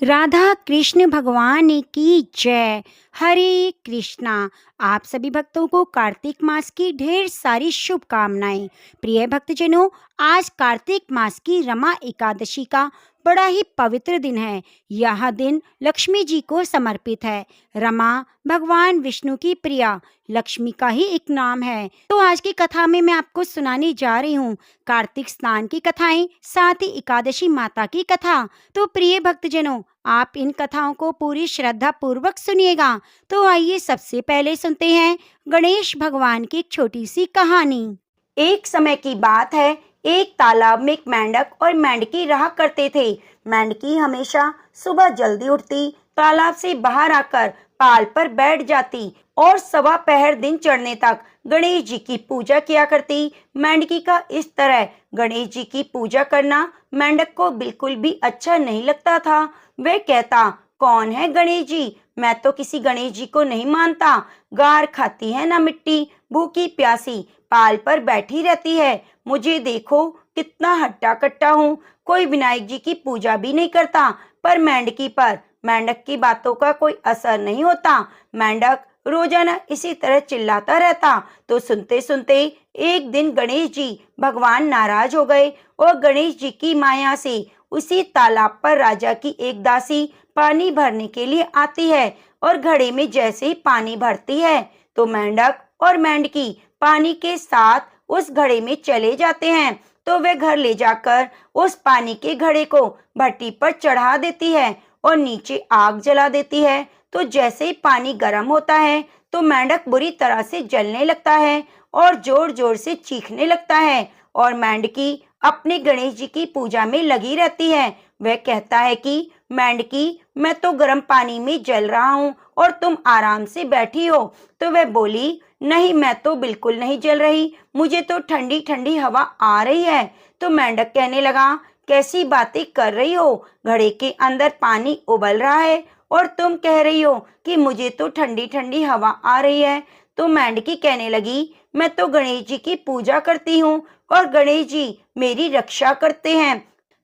राधा कृष्ण भगवान की जय। हरे कृष्णा। आप सभी भक्तों को कार्तिक मास की ढेर सारी शुभकामनाएं। प्रिय भक्तजनों, आज कार्तिक मास की रमा एकादशी का बड़ा ही पवित्र दिन है। यह दिन लक्ष्मी जी को समर्पित है। रमा भगवान विष्णु की प्रिया लक्ष्मी का ही एक नाम है। तो आज की कथा में मैं आपको सुनाने जा रही हूँ कार्तिक स्नान की कथाएं, साथ ही एकादशी माता की कथा। तो प्रिय भक्तजनों, आप इन कथाओं को पूरी श्रद्धा पूर्वक सुनिएगा। तो आइए सबसे पहले सुनते हैं गणेश भगवान की एक छोटी सी कहानी। एक समय की बात है, एक तालाब में एक मेंढक और मेंढकी रहा करते थे। मेंढकी हमेशा सुबह जल्दी उठती, तालाब से बाहर आकर पाल पर बैठ जाती और सवा पहर दिन चढ़ने तक गणेश जी की पूजा किया करती। मेंढकी का इस तरह गणेश जी की पूजा करना मेंढक को बिल्कुल भी अच्छा नहीं लगता था। वह कहता, कौन है गणेश जी? मैं तो किसी गणेश जी को नहीं मानता। गार खाती है ना मिट्टी, भूखी प्यासी पाल पर बैठी रहती है। मुझे देखो कितना हट्टा कट्टा हूँ, कोई विनायक जी की पूजा भी नहीं करता। पर मेंढकी पर मेंढक की बातों का कोई असर नहीं होता। मेंढक रोजाना इसी तरह चिल्लाता रहता। तो सुनते सुनते एक दिन गणेश जी भगवान नाराज हो गए और गणेश जी की माया से उसी तालाब पर राजा की एक दासी पानी भरने के लिए आती है और घड़े में जैसे ही पानी भरती है तो मेंढक और मेंढकी पानी के साथ उस घड़े में चले जाते हैं। तो वे घर ले जाकर उस पानी के घड़े को भट्टी पर चढ़ा देती है और नीचे आग जला देती है। तो जैसे ही पानी गर्म होता है तो मेंढक बुरी तरह से जलने लगता है और जोर जोर से चीखने लगता है और मेंढकी अपने गणेश जी की पूजा में लगी रहती है। वह कहता है कि मेंढकी, मैं तो गर्म पानी में जल रहा हूँ और तुम आराम से बैठी हो। तो वह बोली, नहीं, मैं तो बिल्कुल नहीं जल रही, मुझे तो ठंडी ठंडी हवा आ रही है। तो मेंढक कहने लगा, कैसी बातें कर रही हो? घड़े के अंदर पानी उबल रहा है और तुम कह रही हो कि मुझे तो ठंडी ठंडी हवा आ रही है। तो मेंढकी कहने लगी, मैं तो गणेश जी की पूजा करती हूँ और गणेश जी मेरी रक्षा करते हैं।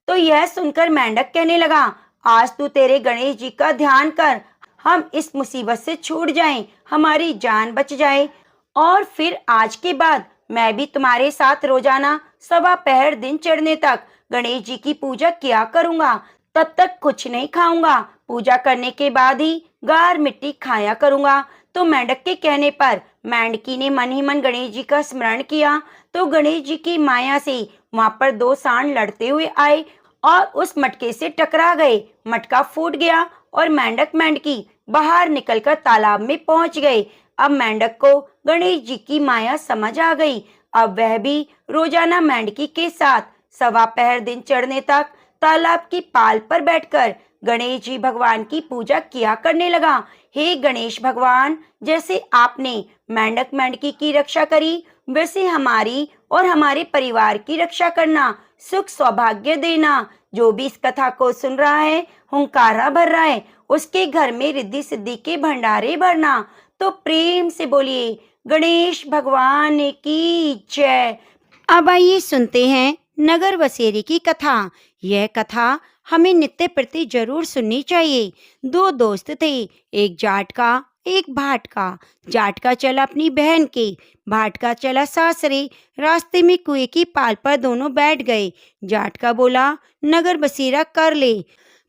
तो यह सुनकर मेंढक कहने लगा, आज तू तेरे गणेश जी का ध्यान कर, हम इस मुसीबत से छूट जाएं, हमारी जान बच जाए और फिर आज के बाद मैं भी तुम्हारे साथ रोजाना सवा पहर दिन चढ़ने तक गणेश जी की पूजा किया करूंगा। तब तक कुछ नहीं खाऊंगा, पूजा करने के बाद ही गार मिट्टी खाया करूंगा। तो मेंढक के कहने पर मेंढकी ने मन ही मन गणेश जी का स्मरण किया। तो गणेश जी की माया से वहां पर दो सांड लड़ते हुए आए और उस मटके से टकरा गए। मटका फूट गया और मेंढक मेंढकी बाहर निकलकर तालाब में पहुंच गए। अब मेंढक को गणेश जी की माया समझ आ गई। अब वह भी रोजाना मेंढकी के साथ सवा पहर दिन चढ़ने तक तालाब की पाल पर बैठकर गणेश जी भगवान की पूजा किया करने लगा। हे गणेश भगवान, जैसे आपने मेंढक मेंढकी की रक्षा करी, वैसे हमारी और हमारे परिवार की रक्षा करना, सुख सौभाग्य देना। जो भी इस कथा को सुन रहा है, हुंकारा भर रहा है, उसके घर में रिद्धि सिद्धि के भंडारे भरना। तो प्रेम से बोलिए गणेश भगवान की जय। अब आइए सुनते हैं नगर बसेरे की कथा। यह कथा हमें नित्य प्रति जरूर सुननी चाहिए। दो दोस्त थे, एक जाट का एक भाट का। जाट का चला अपनी बहन के, भाट का चला सासरे। रास्ते में कुएं की पाल पर दोनों बैठ गए। जाट का बोला, नगर बसेरा कर ले।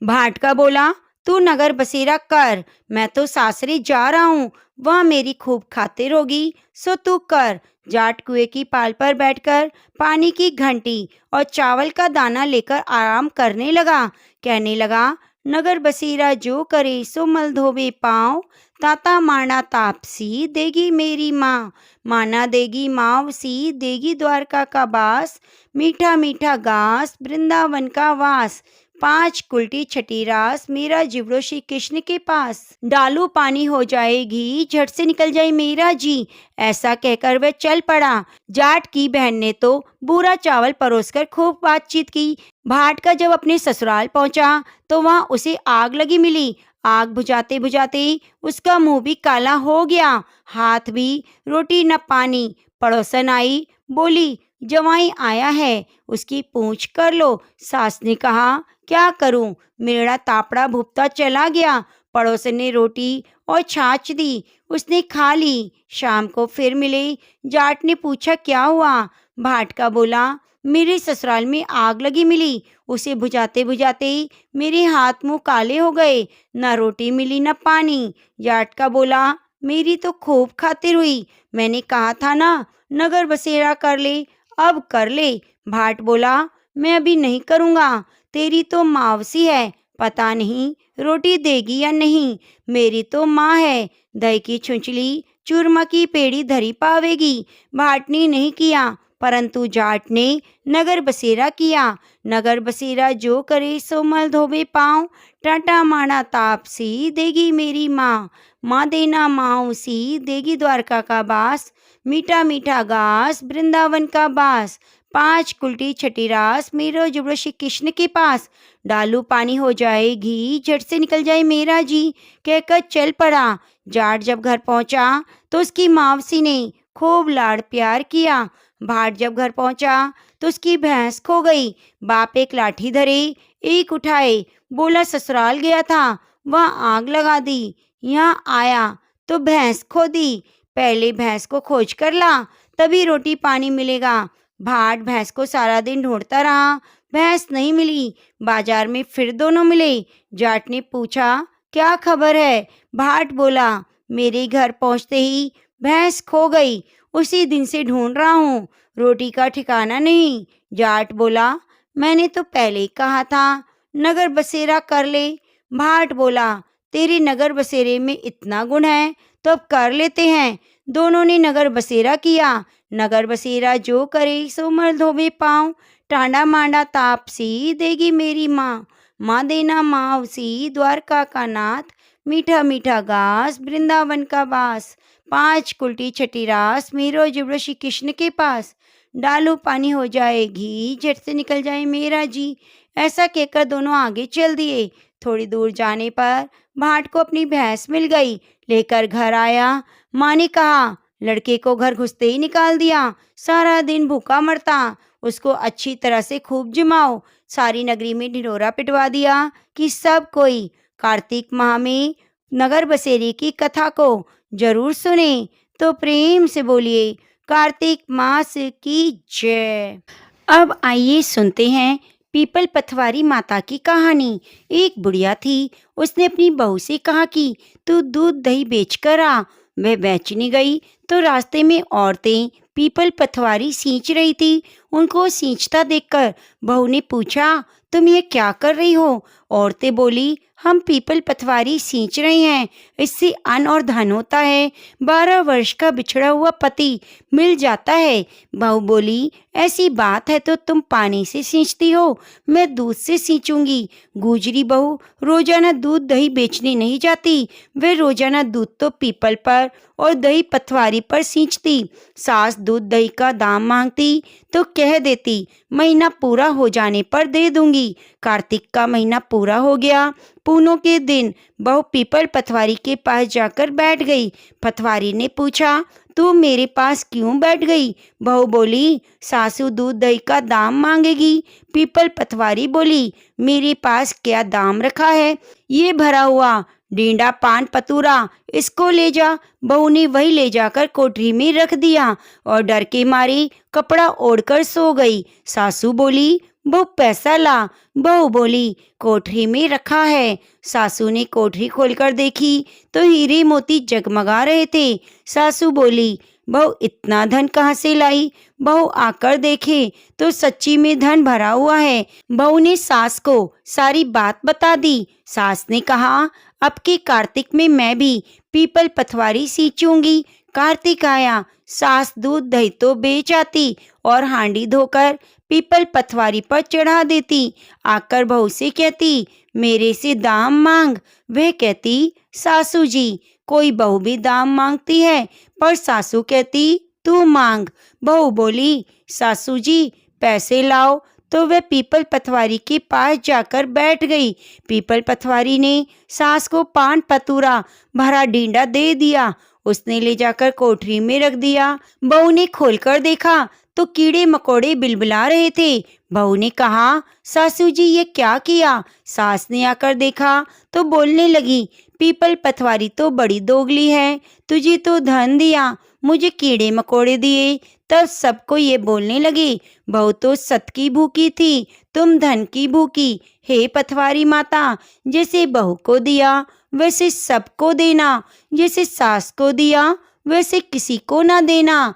भाट का बोला, तू नगर बसेरा कर, मैं तो सासरे जा रहा हूँ, वहाँ मेरी खूब खातिर होगी, सो तू कर। जाट कुएं की पाल पर बैठकर पानी की घंटी और चावल का दाना लेकर आराम करने लगा। कहने लगा, नगर बसेरा जो करे सो मल धोवे पाँव। ताता माना तापसी देगी मेरी माँ, माना देगी मावसी देगी द्वारका का बास। मीठा मीठा घास वृंदावन का वास, पांच कुल्टी छठी रास मेरा जिवड़ो श्री कृष्ण के पास। डालू पानी हो जाएगी झट से निकल जाए मेरा जी, ऐसा कहकर वह चल पड़ा। जाट की बहन ने तो बुरा चावल परोसकर खूब बातचीत की। भाट का जब अपने ससुराल पहुंचा तो वहां उसे आग लगी मिली। आग बुझाते बुझाते उसका मुंह भी काला हो गया, हाथ भी रोटी न पानी। पड़ोसन आई, बोली, जवाई आया है, उसकी पूछ कर लो। सास ने कहा, क्या करूं, मेरा तापड़ा भुपता चला गया। पड़ोसन ने रोटी और छाछ दी, उसने खा ली। शाम को फिर मिले। जाट ने पूछा, क्या हुआ? भाट का बोला, मेरे ससुराल में आग लगी मिली, उसे बुझाते बुझाते मेरे हाथ मुंह काले हो गए, न रोटी मिली न पानी। जाट का बोला, मेरी तो खूब खातिर हुई, मैंने कहा था ना नगर बसेरा कर ले, अब कर ले। भाट बोला, मैं अभी नहीं करूँगा, तेरी तो मावसी है, पता नहीं रोटी देगी या नहीं। मेरी तो माँ है, दही की छुंचली चूरमा की पेड़ी धरी पावेगी। भाट ने नहीं किया, परंतु जाट ने नगर बसेरा किया। नगर बसेरा जो करे सो मल धोबे पाँव, टाटा माना तापसी देगी मेरी माँ। माँ देना माऊसी देगी द्वारका का बास, मीठा मीठा घास वृंदावन का बास। 5 कुल्टी छठी रास मेरो जुबड़ो श्री कृष्ण के पास, डालू पानी हो जाए घी, झट से निकल जाए मेरा जी, कहकर चल पड़ा। जाट जब घर पहुंचा तो उसकी मावसी ने खूब लाड़ प्यार किया। भाट जब घर पहुंचा तो उसकी भैंस खो गई। बाप एक लाठी धरे, एक उठाए, बोला ससुराल गया था, वहाँ आग लगा दी, यहाँ आया तो भैंस खो दी, पहले भैंस को खोज कर ला, तभी रोटी पानी मिलेगा। भाट भैंस को सारा दिन ढूंढता रहा, भैंस नहीं मिली। बाजार में फिर दोनों मिले। जाट ने पूछा, क्या खबर है? भाट बोला, मेरे घर पहुंचते ही भैंस खो गई, उसी दिन से ढूंढ रहा हूँ, रोटी का ठिकाना नहीं। जाट बोला, मैंने तो पहले ही कहा था नगर बसेरा कर ले। भाट बोला, तेरे नगर बसेरे में इतना गुण है तो अब कर लेते हैं। दोनों ने नगर बसेरा किया। नगर बसेरा जो करे सो मल धोबे पाँव, टांडा मांडा तापसी देगी मेरी माँ। माँ देना मावसी द्वारका का नाथ, मीठा मीठा घास वृंदावन का बास। 5 कुल्टी छठी रास मेरो जुबड़ो श्री कृष्ण के पास, डालो पानी हो जाए घी, झट से निकल जाए मेरा जी। ऐसा कहकर दोनों आगे चल दिए। थोड़ी दूर जाने पर भाट को अपनी भैंस मिल गई, लेकर घर आया। माँ ने कहा, लड़के को घर घुसते ही निकाल दिया, सारा दिन भूखा मरता, उसको अच्छी तरह से खूब जमाओ। सारी नगरी में ढिंढोरा पिटवा दिया कि सब कोई कार्तिक माह में नगर बसेरे की कथा को जरूर सुने। तो प्रेम से बोलिए, कार्तिक मास की जय। अब आइए सुनते हैं पीपल पथवारी माता की कहानी। एक बुढ़िया थी, उसने अपनी बहू से कहा कि तू दूध दही बेचकर आ। वह बेचने गई तो रास्ते में औरतें पीपल पथवारी सींच रही थी। उनको सींचता देखकर बहू ने पूछा, तुम ये क्या कर रही हो? औरतें बोली, हम पीपल पथवारी सींच रहे हैं, इससे अन्न और धन होता है। 12 वर्ष का बिछड़ा हुआ पति मिल जाता है। बहू बोली, ऐसी बात है तो तुम पानी से सींचती हो, मैं दूध से सींचूंगी। गुजरी बहू रोजाना दूध दही बेचने नहीं जाती, वे रोजाना दूध तो पीपल पर और दही पथवारी पर सींचती। सास दूध दही का दाम मांगती तो कह देती, महीना पूरा हो जाने पर दे दूंगी। कार्तिक का महीना पूरा हो गया। पूनों के दिन बहू पीपल पथवारी के पास जाकर बैठ गई। पथवारी ने पूछा, तू मेरे पास क्यों बैठ गई? बहू बोली, सासू दूध दही का दाम मांगेगी। पीपल पथवारी बोली, मेरे पास क्या दाम रखा है? ये भरा हुआ डींडा पान पतूरा, इसको ले जा। बहू ने वही ले जाकर कोठरी में रख दिया और डर के मारे कपड़ा ओढ़कर सो गई। सासू बोली, बहू पैसा ला। बहू बोली, कोठरी में रखा है। सासू ने कोठरी खोलकर देखी तो हीरे मोती जगमगा रहे थे। सासू बोली, बहू इतना धन कहाँ से लाई? बहू आकर देखे तो सच्ची में धन भरा हुआ है। बहू ने सास को सारी बात बता दी। सास ने कहा, अब के कार्तिक में मैं भी पीपल पथवारी सींचूंगी। कार्तिक आया, सास दूध दही तो बेच आती और हांडी धोकर पीपल पथवारी पर चढ़ा देती। आकर बहू से कहती, मेरे से दाम मांग। वह कहती, सासू जी, कोई बहू भी दाम मांगती है, पर सासू कहती, तू मांग। बहू बोली, सासू जी पैसे लाओ। तो वह पीपल पथवारी के पास जाकर बैठ गई। पीपल पथवारी ने सास को पान पतूरा भरा डींडा दे दिया। उसने ले जाकर कोठरी में रख दिया। बहू ने खोलकर देखा तो कीड़े मकोड़े बिलबिला रहे थे। बहू ने कहा, सासू जी ये क्या किया? सास ने आकर देखा तो बोलने लगी, पीपल पतवारी तो बड़ी दोगली है, तुझे तो धन दिया, मुझे कीड़े मकोड़े दिए। तब सबको ये बोलने लगे, बहू तो सत की भूखी थी, तुम धन की भूखी। हे पतवारी माता, जैसे बहू को दिया वैसे सबको देना, जैसे सास को दिया वैसे किसी को ना देना।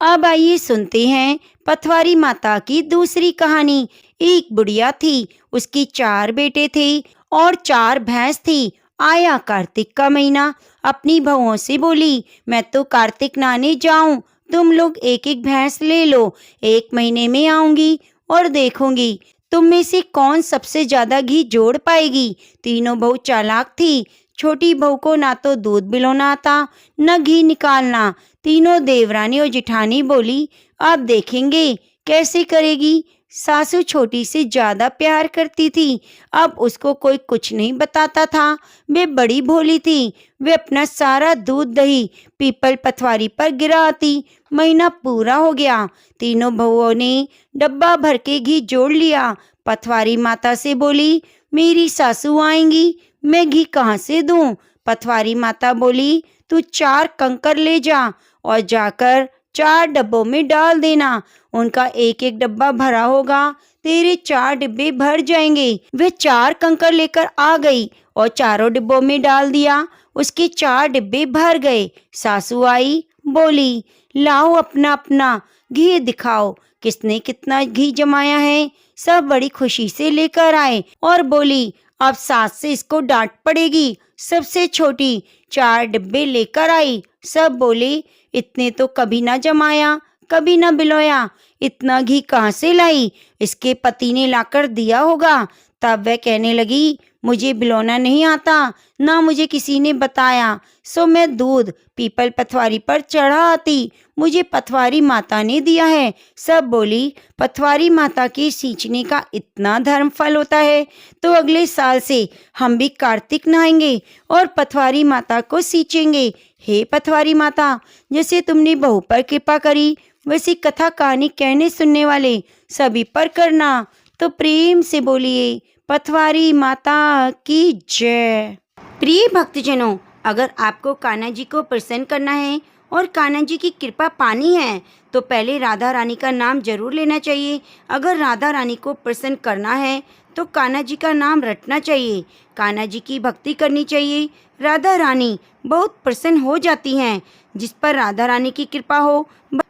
अब आइए सुनते हैं पतवारी माता की दूसरी कहानी। एक बुढ़िया थी, उसकी 4 बेटे थे और 4 भैंस थी। आया कार्तिक का महीना, अपनी बहुओं से बोली, मैं तो कार्तिक नहाने जाऊं, तुम लोग एक एक भैंस ले लो, 1 महीने में आऊंगी और देखूंगी तुम में से कौन सबसे ज्यादा घी जोड़ पाएगी। तीनों बहू चालाक थी। छोटी बहू को ना तो दूध बिलोना आता न घी निकालना। तीनों देवरानी और जिठानी बोली, अब देखेंगे कैसे करेगी। सासू छोटी से ज्यादा प्यार करती थी, अब उसको कोई कुछ नहीं बताता था। वे बड़ी भोली थी, वे अपना सारा दूध दही पीपल पतवारी पर गिरा आती। महीना पूरा हो गया, तीनों बहुओं ने डब्बा भर के घी जोड़ लिया। पतवारी माता से बोली, मेरी सासू आएंगी, मैं घी कहाँ से दूं? पतवारी माता बोली, तू 4 कंकर ले जा और जाकर 4 डब्बों में डाल देना, उनका एक एक डब्बा भरा होगा, तेरे 4 डिब्बे भर जाएंगे। वे 4 कंकर लेकर आ गई और चारों डिब्बों में डाल दिया, उसके 4 डिब्बे भर गए। सासू आई, बोली, लाओ अपना अपना घी दिखाओ, किसने कितना घी जमाया है। सब बड़ी खुशी से लेकर आए और बोली, अब सास से इसको डांट पड़ेगी। सबसे छोटी 4 डिब्बे लेकर आई। सब बोले, इतने तो कभी ना जमाया, कभी ना बिलोया, इतना घी कहाँ से लाई? इसके पति ने लाकर दिया होगा। तब वह कहने लगी, मुझे बिलोना नहीं आता, ना मुझे किसी ने बताया, सो मैं दूध पीपल पतवारी पर चढ़ा आती, मुझे पतवारी माता ने दिया है। सब बोली, पतवारी माता के सींचने का इतना धर्म फल होता है तो अगले साल से हम भी कार्तिक नहाएंगे और पतवारी माता को सींचेंगे। हे पतवारी माता, जैसे तुमने बहू पर कृपा करी वैसी कथा कहानी कहने सुनने वाले सभी पर करना। तो प्रेम से बोलिए, पतवारी माता की जय। प्रिय भक्तजनों, अगर आपको कान्हा जी को प्रसन्न करना है और कान्हा जी की कृपा पानी है तो पहले राधा रानी का नाम जरूर लेना चाहिए। अगर राधा रानी को प्रसन्न करना है तो कान्हा जी का नाम रटना चाहिए, कान्हा जी की भक्ति करनी चाहिए। राधा रानी बहुत प्रसन्न हो जाती हैं। जिस पर राधा रानी की कृपा हो,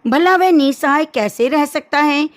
भला वह निसहाय कैसे रह सकता है।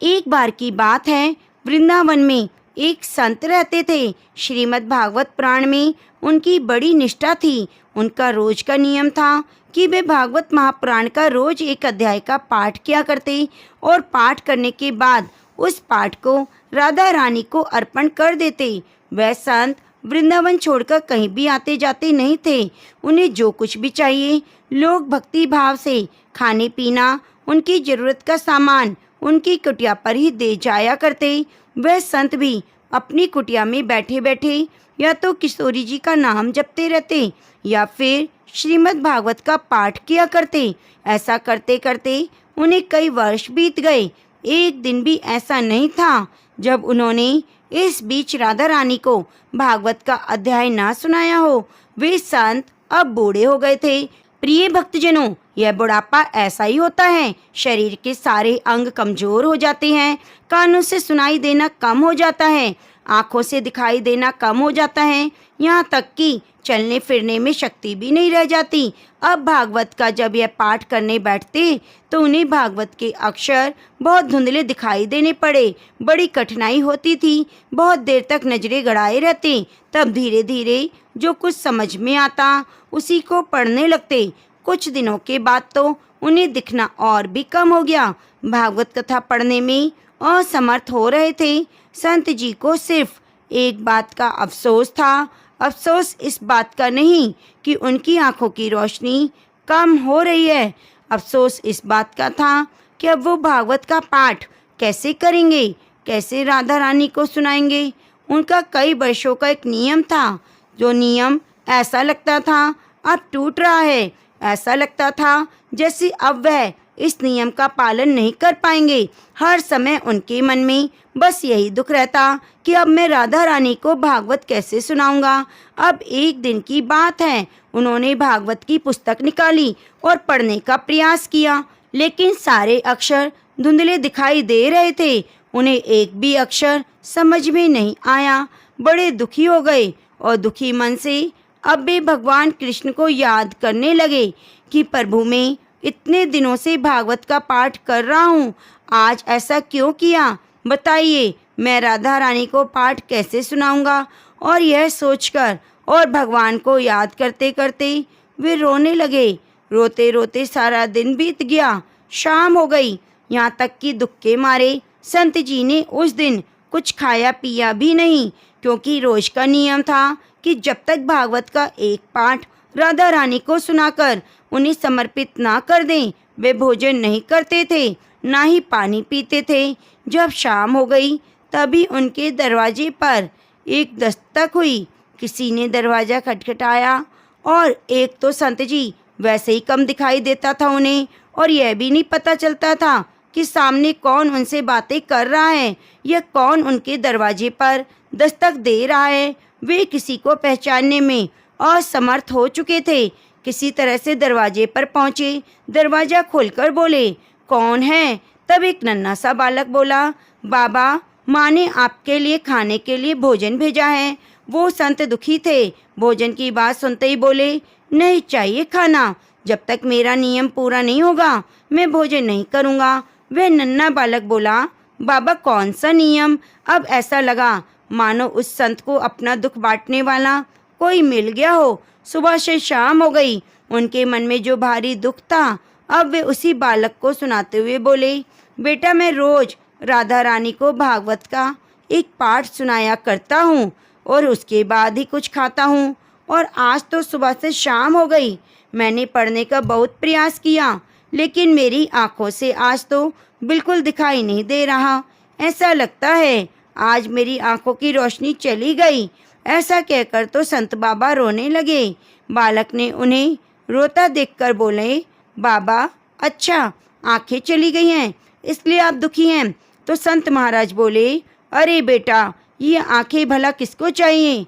एक बार की बात है, वृंदावन में एक संत रहते थे। श्रीमद् भागवत पुराण में उनकी बड़ी निष्ठा थी। उनका रोज का नियम था कि वे भागवत महापुराण का रोज एक अध्याय का पाठ किया करते और पाठ करने के बाद उस पाठ को राधा रानी को अर्पण कर देते। वह संत वृंदावन छोड़कर कहीं भी आते जाते नहीं थे। उन्हें जो कुछ भी चाहिए, लोग भक्ति भाव से खाने पीना, उनकी जरूरत का सामान उनकी कुटिया पर ही दे जाया करते। वह संत भी अपनी कुटिया में बैठे बैठे या तो किशोरी जी का नाम जपते रहते या फिर श्रीमद् भागवत का पाठ किया करते। ऐसा करते करते उन्हें कई वर्ष बीत गए। एक दिन भी ऐसा नहीं था जब उन्होंने इस बीच राधा रानी को भागवत का अध्याय ना सुनाया हो। वे संत अब बूढ़े हो गए थे। प्रिय भक्तजनों, यह बुढ़ापा ऐसा ही होता है। शरीर के सारे अंग कमजोर हो जाते हैं, कानों से सुनाई देना कम हो जाता है, आंखों से दिखाई देना कम हो जाता है, यहाँ तक कि चलने फिरने में शक्ति भी नहीं रह जाती। अब भागवत का जब यह पाठ करने बैठते तो उन्हें भागवत के अक्षर बहुत धुंधले दिखाई देने पड़े। बड़ी कठिनाई होती थी, बहुत देर तक नजरें गड़ाए रहते। तब धीरे धीरे जो कुछ समझ में आता उसी को पढ़ने लगते। कुछ दिनों के बाद तो उन्हें दिखना और भी कम हो गया। भागवत कथा पढ़ने में असमर्थ हो रहे थे। संत जी को सिर्फ एक बात का अफसोस था। अफसोस इस बात का नहीं कि उनकी आंखों की रोशनी कम हो रही है, अफसोस इस बात का था कि अब वो भागवत का पाठ कैसे करेंगे, कैसे राधा रानी को सुनाएंगे। उनका कई वर्षों का एक नियम था, जो नियम ऐसा लगता था अब टूट रहा है। ऐसा लगता था जैसे अब वह इस नियम का पालन नहीं कर पाएंगे। हर समय उनके मन में बस यही दुख रहता कि अब मैं राधा रानी को भागवत कैसे सुनाऊंगा। अब एक दिन की बात है, उन्होंने भागवत की पुस्तक निकाली और पढ़ने का प्रयास किया, लेकिन सारे अक्षर धुंधले दिखाई दे रहे थे। उन्हें एक भी अक्षर समझ में नहीं आया। बड़े दुखी हो गए और दुखी मन से अब वे भगवान कृष्ण को याद करने लगे कि प्रभु, मैं इतने दिनों से भागवत का पाठ कर रहा हूँ, आज ऐसा क्यों किया बताइए, मैं राधा रानी को पाठ कैसे सुनाऊंगा। और यह सोचकर और भगवान को याद करते करते वे रोने लगे। रोते रोते सारा दिन बीत गया, शाम हो गई। यहाँ तक कि दुख के मारे संत जी ने उस दिन कुछ खाया पिया भी नहीं, क्योंकि रोज का नियम था कि जब तक भागवत का एक पाठ राधा रानी को सुनाकर उन्हें समर्पित ना कर दें, वे भोजन नहीं करते थे, ना ही पानी पीते थे। जब शाम हो गई तभी उनके दरवाजे पर एक दस्तक हुई। किसी ने दरवाज़ा खटखटाया और एक तो संत जी वैसे ही कम दिखाई देता था उन्हें, और यह भी नहीं पता चलता था कि सामने कौन उनसे बातें कर रहा है या कौन उनके दरवाजे पर दस्तक दे रहा है। वे किसी को पहचानने में असमर्थ हो चुके थे। किसी तरह से दरवाजे पर पहुँचे, दरवाज़ा खोलकर बोले, कौन है? तब एक नन्हा सा बालक बोला, बाबा, माँ ने आपके लिए खाने के लिए भोजन भेजा है। वो संत दुखी थे, भोजन की बात सुनते ही बोले, नहीं चाहिए खाना, जब तक मेरा नियम पूरा नहीं होगा मैं भोजन नहीं करूँगा। वह नन्हा बालक बोला, बाबा, कौन सा नियम? अब ऐसा लगा मानो उस संत को अपना दुख बांटने वाला कोई मिल गया हो। सुबह से शाम हो गई, उनके मन में जो भारी दुख था अब वे उसी बालक को सुनाते हुए बोले, बेटा, मैं रोज राधा रानी को भागवत का एक पाठ सुनाया करता हूँ और उसके बाद ही कुछ खाता हूँ, और आज तो सुबह से शाम हो गई। मैंने पढ़ने का बहुत प्रयास किया, लेकिन मेरी आंखों से आज तो बिल्कुल दिखाई नहीं दे रहा। ऐसा लगता है आज मेरी आंखों की रोशनी चली गई। ऐसा कहकर तो संत बाबा रोने लगे। बालक ने उन्हें रोता देखकर बोले, बाबा, अच्छा, आंखें चली गई हैं इसलिए आप दुखी हैं? तो संत महाराज बोले, अरे बेटा, ये आंखें भला किसको चाहिए?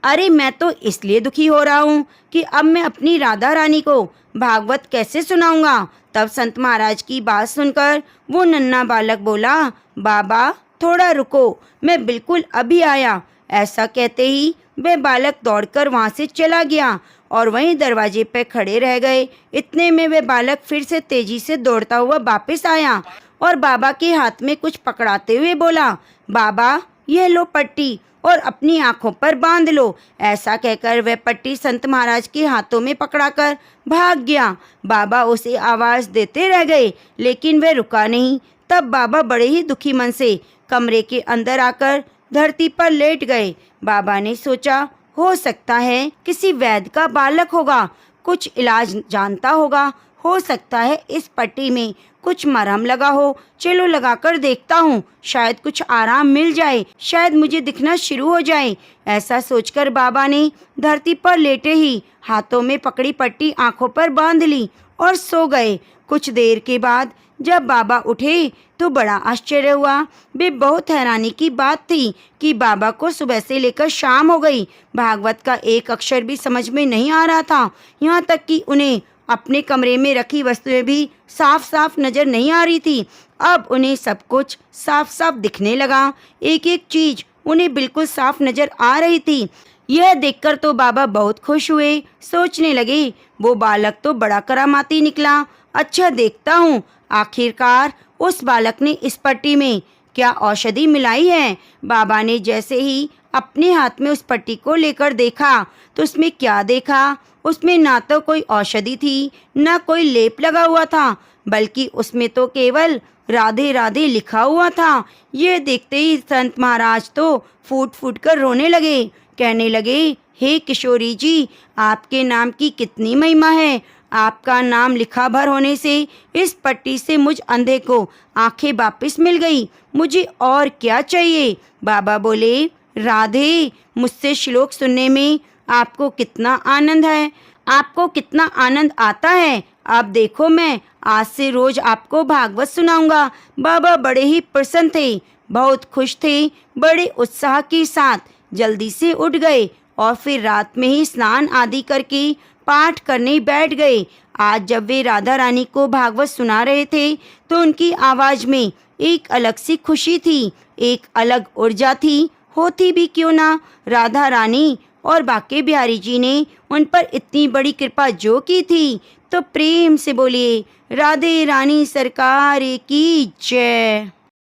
अरे मैं तो इसलिए दुखी हो रहा हूँ कि अब मैं अपनी राधा रानी को भागवत कैसे सुनाऊंगा। तब संत महाराज की बात सुनकर वो नन्हा बालक बोला, बाबा, थोड़ा रुको, मैं बिल्कुल अभी आया। ऐसा कहते ही वह बालक दौड़कर वहाँ से चला गया और वहीं दरवाजे पर खड़े रह गए। इतने में वह बालक फिर से तेजी से दौड़ता हुआ वापस आया और बाबा के हाथ में कुछ पकड़ाते हुए बोला, बाबा, यह लो पट्टी और अपनी आंखों पर बांध लो। ऐसा कहकर वह पट्टी संत महाराज के हाथों में पकड़ाकर भाग गया। बाबा उसे आवाज़ देते रह गए, लेकिन वह रुका नहीं। तब बाबा बड़े ही दुखी मन से कमरे के अंदर आकर धरती पर लेट गए। बाबा ने सोचा, हो सकता है किसी वैद्य का बालक होगा, कुछ इलाज जानता होगा, हो सकता है इस पट्टी में कुछ मरहम लगा हो, चलो लगाकर देखता हूँ, शायद कुछ आराम मिल जाए, शायद मुझे दिखना शुरू हो जाए। ऐसा सोचकर बाबा ने धरती पर लेटे ही हाथों में पकड़ी पट्टी आंखों पर बांध ली और सो गए। कुछ देर के बाद जब बाबा उठे तो बड़ा आश्चर्य हुआ। वे बहुत हैरानी की बात थी कि बाबा को सुबह से लेकर शाम हो गई, भागवत का एक अक्षर भी समझ में नहीं आ रहा था। यहाँ तक कि उन्हें अपने कमरे में रखी वस्तुएं भी साफ साफ नजर नहीं आ रही थी। अब उन्हें सब कुछ साफ साफ दिखने लगा, एक एक चीज उन्हें बिल्कुल साफ नजर आ रही थी। यह देखकर तो बाबा बहुत खुश हुए, सोचने लगे, वो बालक तो बड़ा करामाती निकला। अच्छा, देखता हूँ आखिरकार उस बालक ने इस पट्टी में क्या औषधि मिलाई है। बाबा ने जैसे ही अपने हाथ में उस पट्टी को लेकर देखा तो उसमें क्या देखा, उसमें ना तो कोई औषधि थी, ना कोई लेप लगा हुआ था, बल्कि उसमें तो केवल राधे राधे लिखा हुआ था। ये देखते ही संत महाराज तो फूट फूट कर रोने लगे, कहने लगे, हे किशोरी जी, आपके नाम की कितनी महिमा है। आपका नाम लिखा भर होने से इस पट्टी से मुझ अंधे को आंखें वापस मिल गई, मुझे और क्या चाहिए। बाबा बोले, राधे, मुझसे श्लोक सुनने में आपको कितना आनंद है, आपको कितना आनंद आता है। अब देखो, मैं आज से रोज आपको भागवत सुनाऊंगा। बाबा बड़े ही प्रसन्न थे, बहुत खुश थे, बड़े उत्साह के साथ जल्दी से उठ गए और फिर रात में ही स्नान आदि करके पाठ करने बैठ गए। आज जब वे राधा रानी को भागवत सुना रहे थे तो उनकी आवाज में एक अलग सी खुशी थी, एक अलग ऊर्जा थी। होती भी क्यों ना, राधा रानी और बाके बिहारी जी ने उन पर इतनी बड़ी कृपा जो की थी। तो प्रेम से बोलिए, राधे रानी सरकार की जय।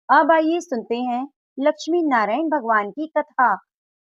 अब आइए सुनते हैं लक्ष्मी नारायण भगवान की कथा।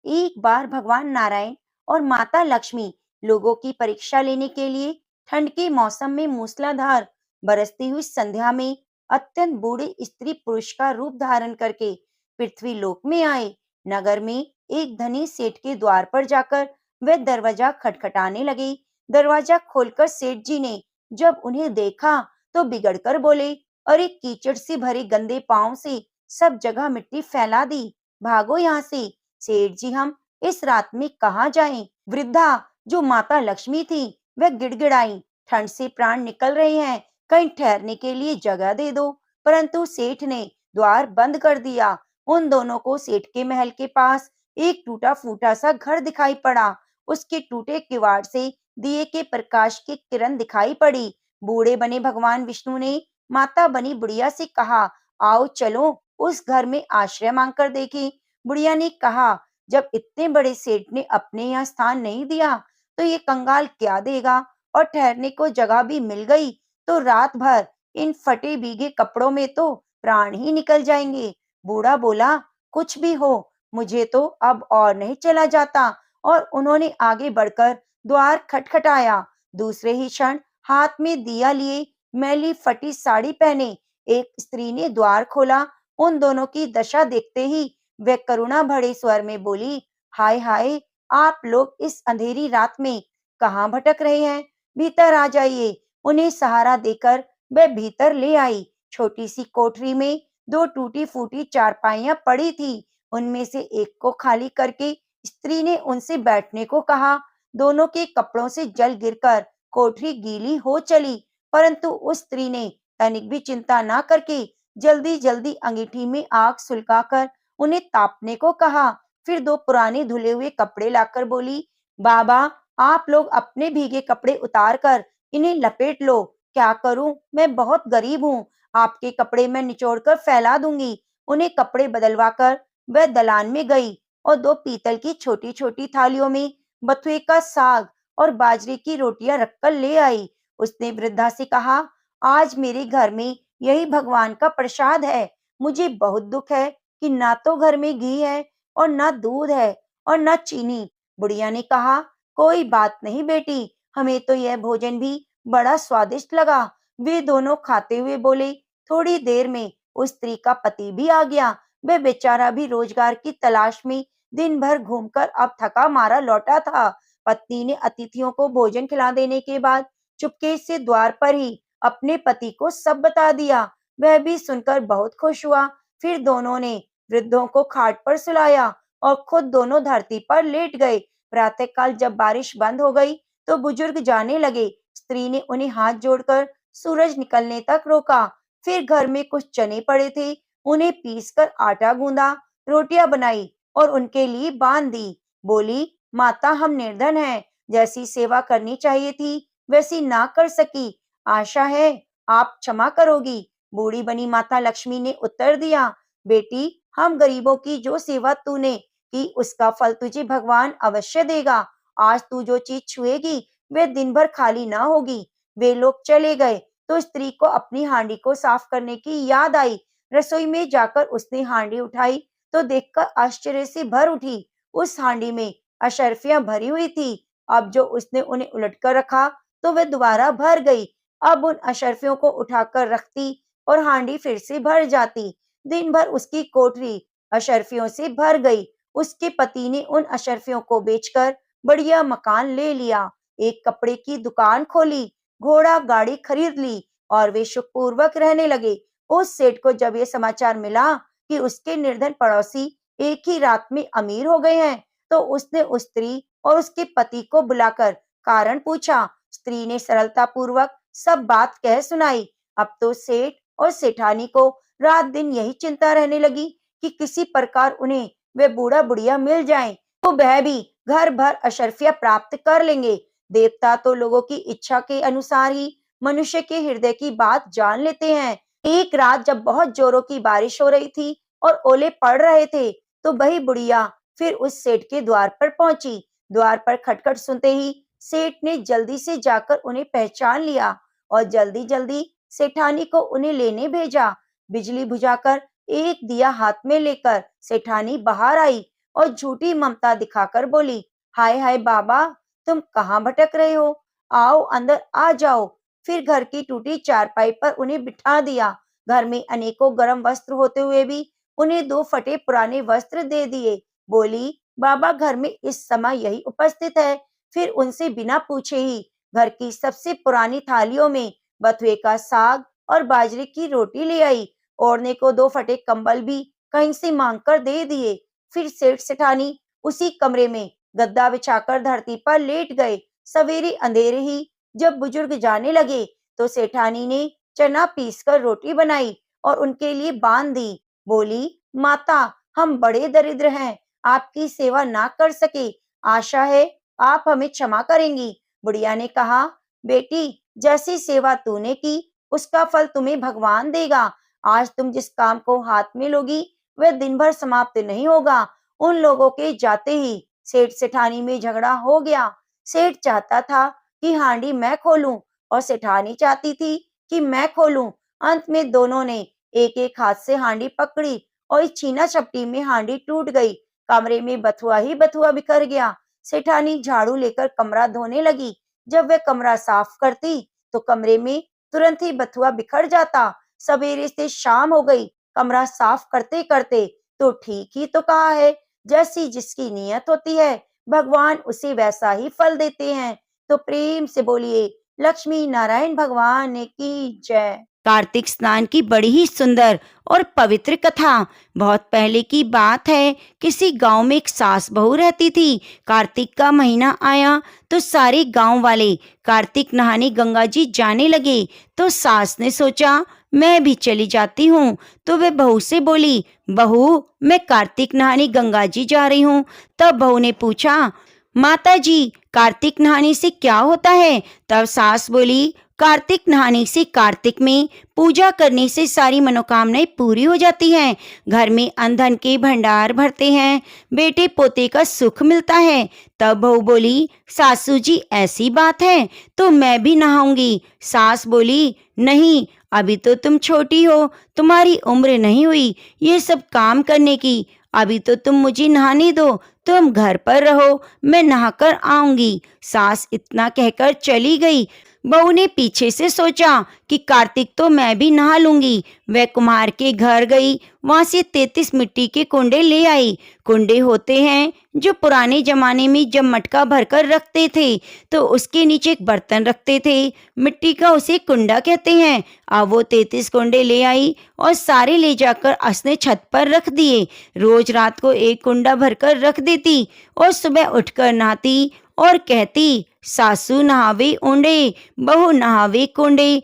एक बार भगवान नारायण और माता लक्ष्मी लोगों की परीक्षा लेने के लिए ठंड के मौसम में मूसलाधार बरसती हुई संध्या में अत्यंत बूढ़े स्त्री पुरुष का रूप धारण करके पृथ्वी लोक में आए। नगर में एक धनी सेठ के द्वार पर जाकर वे दरवाजा खटखटाने लगे। दरवाजा खोलकर सेठ जी ने जब उन्हें देखा तो बिगड़कर बोले, अरे कीचड़ से भरे गंदे पांव से सब जगह मिट्टी फैला दी, भागो यहाँ से। सेठ जी, हम इस रात में कहाँ जाएं? वृद्धा जो माता लक्ष्मी थी वह गिड़गिड़ाई, ठंड से प्राण निकल रहे हैं, कहीं ठहरने के लिए जगह दे दो। परंतु सेठ ने द्वार बंद कर दिया। उन दोनों को सेठ के महल के पास एक टूटा फूटा सा घर दिखाई पड़ा। उसके टूटे किवाड़ से दिए के प्रकाश की किरण दिखाई पड़ी। बूढ़े बने भगवान विष्णु ने माता बनी बुढ़िया से कहा, आओ चलो उस घर में आश्रय मांगकर देखें। बुढ़िया ने कहा, जब इतने बड़े सेठ ने अपने यहाँ स्थान नहीं दिया तो ये कंगाल क्या देगा, और ठहरने को जगह भी मिल गई तो रात भर इन फटे भीगे कपड़ों में तो प्राण ही निकल जाएंगे। बूढ़ा बोला, कुछ भी हो, मुझे तो अब और नहीं चला जाता। और उन्होंने आगे बढ़कर द्वार खटखटाया। दूसरे ही क्षण हाथ में दिया लिए, मैली फटी साड़ी पहने एक स्त्री ने द्वार खोला। उन दोनों की दशा देखते ही वे करुणा भरे स्वर में बोली, हाय हाय, आप लोग इस अंधेरी रात में कहाँ भटक रहे हैं? भीतर आ जाइए। उन्हें सहारा देकर वे भीतर ले आई। छोटी सी कोठरी में दो टूटी फूटी चारपाइयां पड़ी थी। उनमें से एक को खाली करके स्त्री ने उनसे बैठने को कहा। दोनों के कपड़ों से जल गिरकर कोठरी गीली हो चली, परंतु उस स्त्री ने तनिक भी चिंता न करके जल्दी जल्दी अंगीठी में आग सुलगाकर उन्हें तापने को कहा। फिर दो पुराने धुले हुए कपड़े लाकर बोली, बाबा आप लोग अपने भीगे कपड़े उतार कर इन्हें लपेट लो। क्या करूं, मैं बहुत गरीब हूँ, आपके कपड़े मैं निचोड़ कर फैला दूंगी। उन्हें कपड़े बदलवाकर वह दलान में गई और दो पीतल की छोटी छोटी थालियों में बथुए का साग और बाजरे की रोटियां रखकर ले आई। उसने वृद्धा से कहा, आज मेरे घर में यही भगवान का प्रसाद है। मुझे बहुत दुख है कि ना तो घर में घी है और ना दूध है और ना चीनी। बुढ़िया ने कहा, कोई बात नहीं बेटी, हमें तो यह भोजन भी बड़ा स्वादिष्ट लगा। वे दोनों खाते हुए बोले। थोड़ी देर में उस स्त्री का पति भी आ गया। वह बेचारा भी रोजगार की तलाश में दिन भर घूमकर अब थका मारा लौटा था। पत्नी ने अतिथियों को भोजन खिला देने के बाद चुपके से द्वार पर ही अपने पति को सब बता दिया। वह भी सुनकर बहुत खुश हुआ। फिर दोनों ने वृद्धों को खाट पर सुलाया और खुद दोनों धरती पर लेट गए। प्रातःकाल जब बारिश बंद हो गई तो बुजुर्ग जाने लगे। स्त्री ने उन्हें हाथ जोड़कर सूरज निकलने तक रोका। फिर घर में कुछ चने पड़े थे, उन्हें पीसकर आटा गूंदा, रोटियां बनाई और उनके लिए बांध दी। बोली, माता हम निर्धन हैं, जैसी सेवा करनी चाहिए थी वैसी ना कर सकी, आशा है आप क्षमा करोगी। बूढ़ी बनी माता लक्ष्मी ने उत्तर दिया, बेटी हम गरीबों की जो सेवा तूने की उसका फल तुझे भगवान अवश्य देगा। आज तू जो चीज छुएगी वे दिन भर खाली ना होगी। वे लोग चले गए तो स्त्री को अपनी हांडी को साफ करने की याद आई। रसोई में जाकर उसने हांडी उठाई तो देखकर आश्चर्य से भर उठी। उस हांडी में अशर्फियां भरी हुई थी। अब जो उसने उन्हें उलटकर रखा तो वे दोबारा भर गई। अब उन अशर्फियों को उठाकर रखती और हांडी फिर से भर जाती। दिन भर उसकी कोठरी अशर्फियों से भर गई। उसके पति ने उन अशर्फियों को बेचकर बढ़िया मकान ले लिया, एक कपड़े की दुकान खोली, घोड़ा गाड़ी खरीद ली और वे सुखपूर्वक रहने लगे। उस सेठ को जब ये समाचार मिला कि उसके निर्धन पड़ोसी एक ही रात में अमीर हो गए हैं, तो उसने उस स्त्री और उसके पति को बुलाकर कारण पूछा। स्त्री ने सरलता पूर्वक सब बात कह सुनाई। अब तो सेठ और सेठानी को रात दिन यही चिंता रहने लगी कि किसी प्रकार उन्हें वे बूढ़ा बुढ़िया मिल जाएं, तो वह भी घर भर अशर्फिया प्राप्त कर लेंगे। देवता तो लोगों की इच्छा के अनुसार ही मनुष्य के हृदय की बात जान लेते हैं। एक रात जब बहुत जोरों की बारिश हो रही थी और ओले पड़ रहे थे, तो वही बुढ़िया फिर उस सेठ के द्वार पर पहुंची। द्वार पर खटखट सुनते ही सेठ ने जल्दी से जाकर उन्हें पहचान लिया और जल्दी जल्दी सेठानी को उन्हें लेने भेजा। बिजली बुझाकर एक दिया हाथ में लेकर सेठानी बाहर आई और झूठी ममता दिखाकर बोली, हाय हाय बाबा, तुम कहाँ भटक रहे हो? आओ अंदर आ जाओ। फिर घर की टूटी चारपाई पर उन्हें बिठा दिया। घर में अनेकों गर्म वस्त्र होते हुए भी उन्हें 2 फटे पुराने वस्त्र दे दिए। बोली, बाबा घर में इस समय यही उपस्थित है। फिर उनसे बिना पूछे ही घर की सबसे पुरानी थालियों में बथुए का साग और बाजरे की रोटी ले आई। ओढ़ने को 2 फटे कंबल भी कहीं से मांगकर दे दिए। फिर सेठ सेठानी उसी कमरे में गद्दा बिछाकर धरती पर लेट गए। सवेरे अंधेरे ही जब बुजुर्ग जाने लगे, तो सेठानी ने चना पीसकर रोटी बनाई और उनके लिए बांध दी। बोली, माता, हम बड़े दरिद्र हैं, आपकी सेवा ना कर सके। आशा है आप हमें क्षमा करेंगी। बुढ़िया ने कहा, बेटी, जैसी सेवा तूने की उसका फल तुम्हें भगवान देगा। आज तुम जिस काम को हाथ में लोगी वह दिन भर समाप्त नहीं होगा। उन लोगों के जाते ही सेठ सेठानी में झगड़ा हो गया। सेठ चाहता था कि हांडी मैं खोलूं और सेठानी चाहती थी कि मैं खोलूं। अंत में दोनों ने एक एक हाथ से हांडी पकड़ी और इस छीना झपटी में हांडी टूट गई। कमरे में बथुआ ही बथुआ बिखर गया। सेठानी झाड़ू लेकर कमरा धोने लगी। जब वह कमरा साफ करती तो कमरे में तुरंत ही बथुआ बिखर जाता। सवेरे से शाम हो गई। कमरा साफ करते करते तो ठीक ही तो कहा है, जैसी जिसकी नियत होती है भगवान उसे वैसा ही फल देते हैं। तो प्रेम से बोलिए, लक्ष्मी नारायण भगवान की जय। कार्तिक स्नान की बड़ी ही सुंदर और पवित्र कथा। बहुत पहले की बात है, किसी गांव में एक सास बहू रहती थी। कार्तिक का महीना आया तो सारे गांव वाले कार्तिक नहाने गंगा जी जाने लगे। तो सास ने सोचा, मैं भी चली जाती हूँ। तो वे बहू से बोली, बहू, मैं कार्तिक नहाने गंगा जी जा रही हूँ। तब बहू ने पूछा, माता जी, कार्तिक नहाने से क्या होता है? तब सास बोली, कार्तिक नहाने से कार्तिक में पूजा करने से सारी मनोकामनाएं पूरी हो जाती हैं। घर में अन्न धन के भंडार भरते हैं, बेटे पोते का सुख मिलता है। तब बहू बोली, सासू जी, ऐसी बात है तो मैं भी नहाऊंगी। सास बोली, नहीं, अभी तो तुम छोटी हो, तुम्हारी उम्र नहीं हुई ये सब काम करने की। अभी तो तुम मुझे नहाने दो, तुम घर पर रहो, मैं नहाकर आऊंगी। सास इतना कहकर चली गई। बहू ने पीछे से सोचा कि कार्तिक तो मैं भी नहा लूंगी। वह कुम्हार के घर गई, वहां से 33 मिट्टी के कुंडे ले आई। कुंडे होते हैं जो पुराने जमाने में जब मटका भरकर रखते थे तो उसके नीचे एक बर्तन रखते थे, मिट्टी का, उसे कुंडा कहते हैं। अब वो 33 कुंडे ले आई और सारे ले जाकर उसने छत पर रख दिए। रोज रात को एक कुंडा भरकर रख देती और सुबह उठकर नहाती और कहती, सासू नहावे ऊंडे, बहू नहावे कुंडे,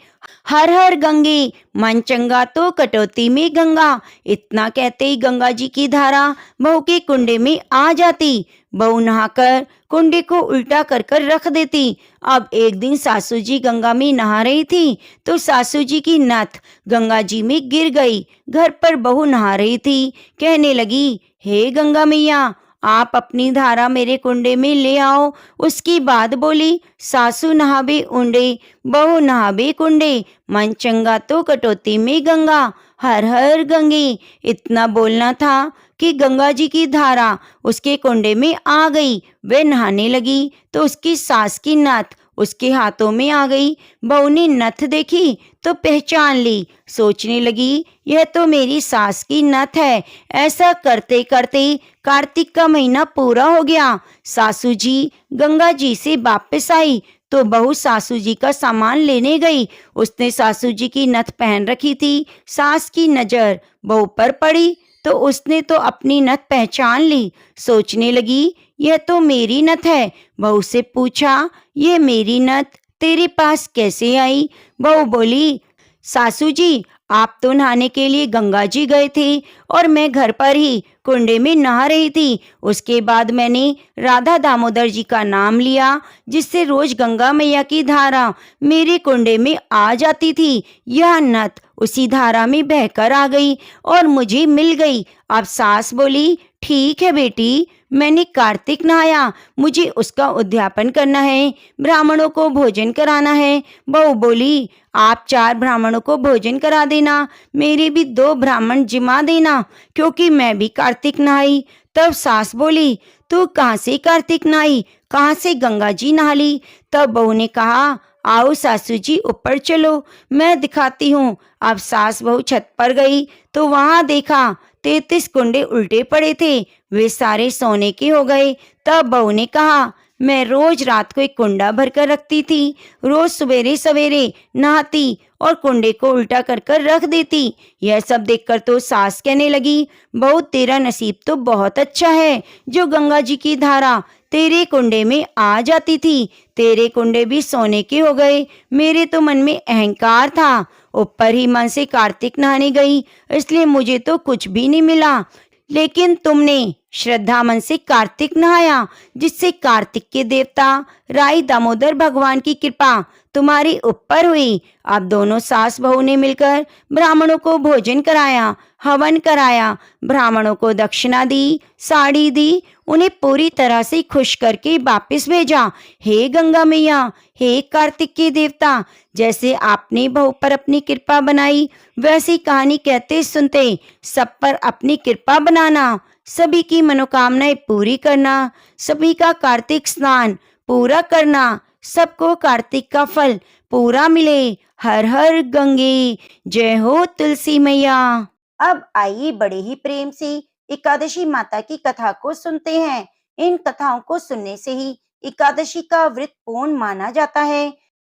हर हर गंगे, मन चंगा तो कटौती में गंगा। इतना कहते ही गंगा जी की धारा बहू के कुंडे में आ जाती। बहू नहाकर कुंडे को उल्टा कर कर रख देती। अब एक दिन सासू जी गंगा में नहा रही थी तो सासू जी की नथ गंगा जी में गिर गई। घर पर बहू नहा रही थी, कहने लगी, हे गंगा मैया, आप अपनी धारा मेरे कुंडे में ले आओ। उसकी बात बोली, सासू नहावे ऊंडे, बहू नहावे कुंडे, मन चंगा तो कटौती में गंगा, हर हर गंगे। इतना बोलना था कि गंगा जी की धारा उसके कुंडे में आ गई। वह नहाने लगी तो उसकी सास की नथ उसके हाथों में आ गई। बहू ने नथ देखी तो पहचान ली। सोचने लगी, यह तो मेरी सास की नथ है। ऐसा करते करते कार्तिक का महीना पूरा हो गया। सासू जी गंगा जी से वापस आई तो बहू सासू जी का सामान लेने गई। उसने सासू जी की नथ पहन रखी थी। सास की नजर बहू पर पड़ी तो उसने तो अपनी नथ पहचान ली। सोचने लगी, यह तो मेरी नथ है। बहू से पूछा, ये मेरी नथ तेरे पास कैसे आई? बहू बोली, सासू जी, आप तो नहाने के लिए गंगा जी गए थे और मैं घर पर ही कुंडे में नहा रही थी। उसके बाद मैंने राधा दामोदर जी का नाम लिया, जिससे रोज गंगा मैया की धारा मेरे कुंडे में आ जाती थी। यह नत उसी धारा में बहकर आ गई और मुझे मिल गई। अब सास बोली, ठीक है बेटी, मैंने कार्तिक नहाया, मुझे उसका उद्यापन करना है, ब्राह्मणों को भोजन कराना है। बहू बोली, आप 4 ब्राह्मणों को भोजन करा देना, मेरे भी 2 ब्राह्मण जिमा देना, क्योंकि मैं भी कार्तिक नहाई। तब सास बोली, तू कहाँ से कार्तिक नहाई, कहाँ से गंगा जी नहा ली? तब बहू ने कहा, आओ सासू जी, ऊपर चलो, मैं दिखाती हूँ। अब सास बहू छत पर गई तो वहां देखा 33 कुंडे उल्टे पड़े थे, वे सारे सोने के हो गए। तब बहू ने कहा, मैं रोज रात को एक कुंडा भरकर रखती थी, रोज सवेरे सवेरे नहाती और कुंडे को उल्टा कर कर रख देती। यह सब देखकर तो सास कहने लगी, बहू तेरा नसीब तो बहुत अच्छा है, जो गंगा जी की धारा तेरे कुंडे में आ जाती थी। तेरे कुंडे भी सोने के हो गए। मेरे तो मन में अहंकार था, ऊपर ही मन से कार्तिक नहाने गई, इसलिए मुझे तो कुछ भी नहीं मिला। लेकिन तुमने श्रद्धा मन से कार्तिक नहाया, जिससे कार्तिक के देवता राई दामोदर भगवान की कृपा तुम्हारी ऊपर हुई। अब दोनों सास बहू ने मिलकर ब्राह्मणों को भोजन कराया, हवन कराया, ब्राह्मणों को दक्षिणा दी, साड़ी दी, उन्हें पूरी तरह से खुश करके वापस भेजा। हे गंगा मैया, हे कार्तिक के देवता, जैसे आपने बहू पर अपनी कृपा बनाई, वैसी कहानी कहते सुनते सब पर अपनी कृपा बनाना, सभी की मनोकामनाएं पूरी करना, सभी का कार्तिक स्नान पूरा करना, सबको कार्तिक का फल पूरा मिले। हर हर गंगे, जय हो तुलसी मैया। अब आइए बड़े ही प्रेम से एकादशी माता की कथा को सुनते हैं। इन कथाओं को सुनने से ही एकादशी का व्रत पूर्ण माना जाता है।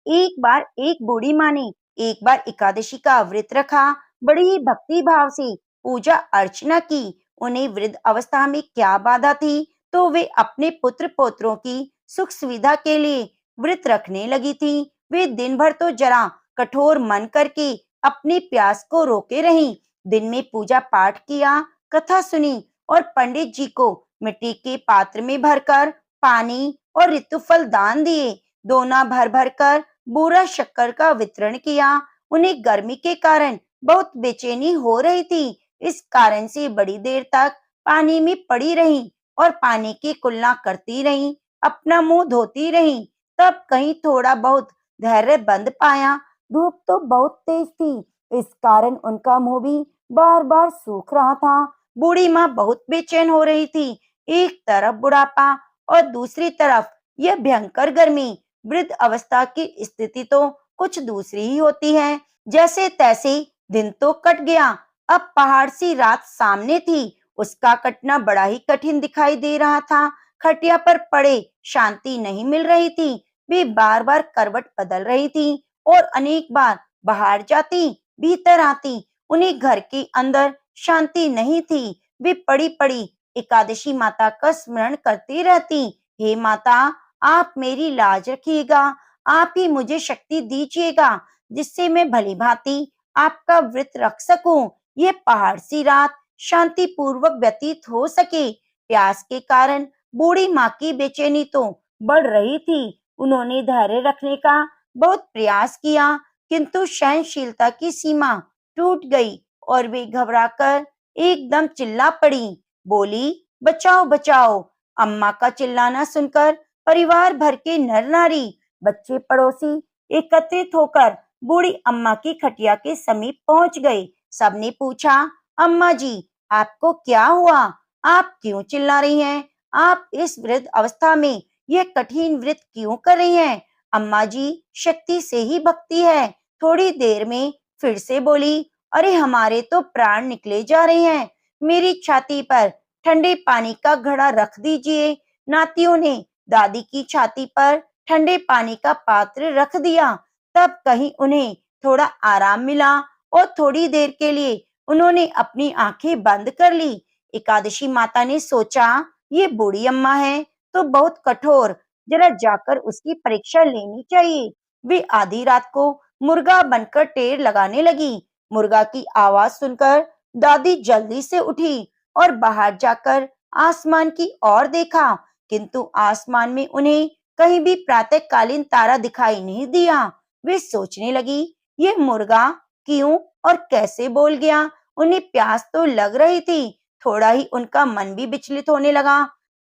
एक बार एक बूढ़ी माँ ने एक बार एकादशी का व्रत रखा, बड़ी ही भक्ति भाव से पूजा अर्चना की। उन्हें वृद्ध अवस्था में क्या बाधा थी, तो वे अपने पुत्र पौत्रों की सुख सुविधा के लिए व्रत रखने लगी थी। वे दिन भर तो जरा कठोर मन करके अपनी प्यास को रोके रहीं। दिन में पूजा पाठ किया, कथा सुनी और पंडित जी को मिट्टी के पात्र में भरकर पानी और ऋतुफल दान दिए। दोना भर भर कर बूरा शक्कर का वितरण किया। उन्हें गर्मी के कारण बहुत बेचैनी हो रही थी, इस कारण से बड़ी देर तक पानी में पड़ी रहीं और पानी की कुल्ला करती रहीं, अपना मुंह धोती रहीं। तब कहीं थोड़ा बहुत धैर्य बंद पाया। धूप तो बहुत तेज थी, इस कारण उनका मुंह भी बार बार सूख रहा था। बूढ़ी माँ बहुत बेचैन हो रही थी। एक तरफ बुढ़ापा और दूसरी तरफ यह भयंकर गर्मी। वृद्ध अवस्था की स्थिति तो कुछ दूसरी ही होती है। जैसे तैसे दिन तो कट गया। अब पहाड़ सी रात सामने थी, उसका कटना बड़ा ही कठिन दिखाई दे रहा था। खटिया पर पड़े शांति नहीं मिल रही थी। वे बार बार करवट बदल रही थी और अनेक बार बाहर जाती, भीतर आती। उन्हें घर के अंदर शांति नहीं थी। वे पड़ी पड़ी एकादशी माता का स्मरण करती रहती। हे माता, आप मेरी लाज रखिएगा, आप ही मुझे शक्ति दीजिएगा, जिससे मैं भली भांति आपका व्रत रख सकूं। ये पहाड़ सी रात शांति पूर्वक व्यतीत हो सके। प्यास के कारण बूढ़ी माँ की बेचैनी तो बढ़ रही थी। उन्होंने धैर्य रखने का बहुत प्रयास किया, किंतु सहनशीलता की सीमा टूट गई और वे घबराकर एकदम चिल्ला पड़ी। बोली, बचाओ बचाओ। अम्मा का चिल्लाना सुनकर परिवार भर के नर नारी, बच्चे, पड़ोसी एकत्रित होकर बूढ़ी अम्मा की खटिया के समीप पहुंच गए। सबने पूछा, अम्मा जी, आपको क्या हुआ? आप क्यों चिल्ला रही हैं? आप इस वृद्ध अवस्था में यह कठिन व्रत क्यों कर रही हैं? अम्मा जी, शक्ति से ही भक्ति है। थोड़ी देर में फिर से बोली, अरे हमारे तो प्राण निकले जा रहे हैं, मेरी छाती पर ठंडे पानी का घड़ा रख दीजिए। नातियों ने दादी की छाती पर ठंडे पानी का पात्र रख दिया। तब कहीं उन्हें थोड़ा आराम मिला और थोड़ी देर के लिए उन्होंने अपनी आंखें बंद कर ली। एकादशी माता ने सोचा, ये बूढ़ी अम्मा है तो बहुत कठोर, जरा जाकर उसकी परीक्षा लेनी चाहिए। वे आधी रात को मुर्गा बनकर टेर लगाने लगी। मुर्गा की आवाज सुनकर दादी जल्दी से उठी और बाहर जाकर आसमान की ओर देखा, किंतु आसमान में उन्हें कहीं भी प्रातःकालीन तारा दिखाई नहीं दिया। वे सोचने लगी, ये मुर्गा क्यों और कैसे बोल गया? उन्हें प्यास तो लग रही थी। थोड़ा ही उनका मन भी विचलित होने लगा,